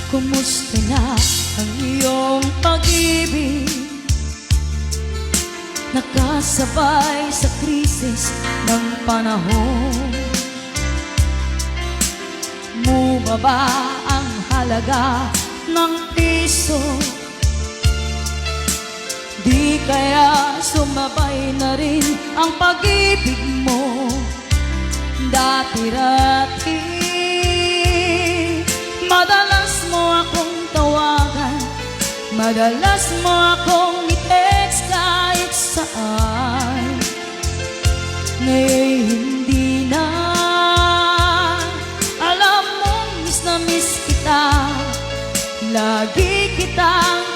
Kumusta na ang iyong pag-ibig? Nakasabay sa krisis ng panahon. Bumaba ang halaga ng piso. Di kaya sumabay na rin ang pag-ibig mo? Dati-dati madalas mo akong tawagan, madalas mo akong i-text kahit saan. Ngayon hindi na. Alam mo, miss na miss kita, lagi kitang